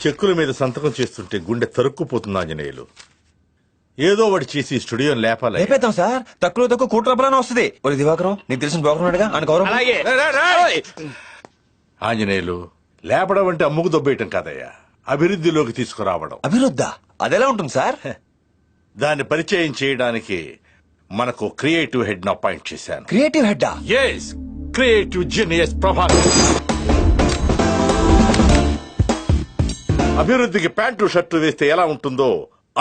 చెక్కుల మీద సంతకం చేస్తుంటే గుండె తరుక్కుపోతుంది ఆంజనేయులు. ఏదో ఒకటి చేసి స్టూడియోని లేపాలి. లేపేద్దాం సార్, తక్కువ కూట్రపలానే వస్తుంది. ఒరే దివాకరం, నీకు తెలిసిన బాగున్నాడుగా ఆయన గౌరవం. ఆంజనేయులు, లేపడం అంటే అమ్ముకు దొబ్బేయటం కాదయ్యా, అభివృద్ధిలోకి తీసుకురావడం. అభివృద్ధా? అదెలా ఉంటుంది సార్? దాన్ని పరిచయం చేయడానికి మనకు క్రియేటివ్ హెడ్ ను అపాయింట్ చేశాను. Creative head? Yes, creative genius Prabhakar. అభివృద్ధికి ప్యాంటు షర్టు వేస్తే ఎలా ఉంటుందో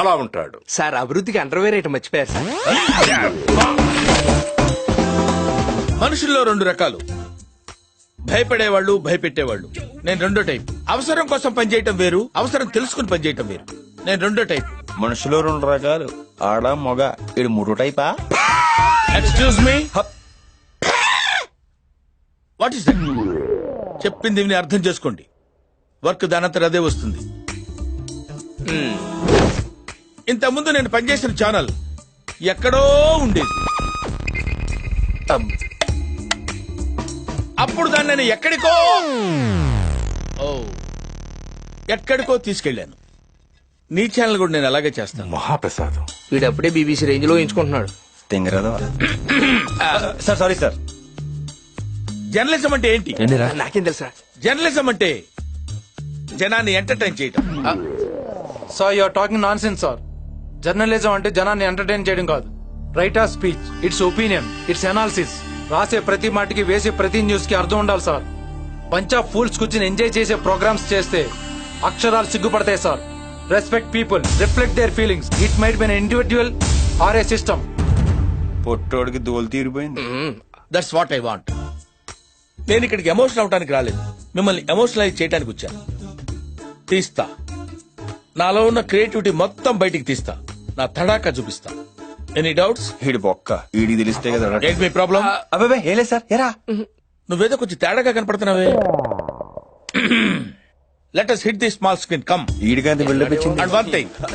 అలా ఉంటాడు. సార్ అభివృద్ధికి అండర్వేర్ ఐటమ్ మర్చిపోయారు సార్. మనుషుల్లో రెండు రకాలు, భయపడేవాళ్ళు, భయపెట్టేవాళ్ళు. నేను రెండో టైప్. అవసరం కోసం పనిచేయటం వేరు, అవసరం తెలుసుకుని పనిచేయటం వేరు. నేను రెండో టైప్. మనుషులో రెండు రకాలు, ఆడ మొగ. ఇది మూడో టైపా? Excuse me, what is that? చెప్పింది విని అర్థం చేసుకోండి. వర్క్ దానంతరం అదే వస్తుంది. ఇంతకుముందు నేను పనిచేసిన ఛానల్ ఎక్కడో ఉండేది. అప్పుడు దాన్ని నేను ఎక్కడికో తీసుకెళ్లాను. నీ ఛానల్ కూడా నేను అలాగే చేస్తాను. మహాప్రసాదం. వీడప్పుడే బీబీసీ రేంజ్ లో ఎంచుకుంటున్నాడు. Sir sorry sir. జర్నలిజం అంటే ఏంటి? నాకేం తెలుసా? జర్నలిజం అంటే జనాన్ని ఎంటర్టైన్ చేయటం. Sir you're talking nonsense sir. Journalism అంటే జనాన్ని ఎంటర్టైన్ చేయడం కాదు. Right of speech, it's opinion, it's analysis. రాసే ప్రతి మాటకి, వేసే ప్రతి న్యూస్ కి అర్థం ఉండాలి సార్. బంచ్ ఆఫ్ ఫూల్స్ కూర్చుని ఎంజాయ్ చేసే ప్రోగ్రామ్స్ చేస్తే అక్షరాలు సిగ్గుపడతాయి సార్. Respect people, reflect their feelings. It might be an individual or A system. పొట్టోడికి దోలు తీరిపోయింది. That's what I want. నేను ఇక్కడికి ఎమోషనల్ అవడానికి రాలేదు, మిమ్మల్ని ఎమోషనలైజ్ చేయడానికి వచ్చాను. తీస్తా, నాలో ఉన్న క్రియేటివిటీ మొత్తం బయటికి తీస్తా, నా తడాకా చూపిస్తా. Any doubts? ఈడి బొక్క, ఈడికి తెలిస్తే కదా. ఏంటి మీ ప్రాబ్లం? అబ్బాయి ఏం లేదు సార్. ఎరా నువ్వేదో కొంచెం తేడాగా కనపడుతున్నావే. Let us hit the small screen. Come. ఈడికంత బిల్డప్ ఇచ్చింది. And one thing.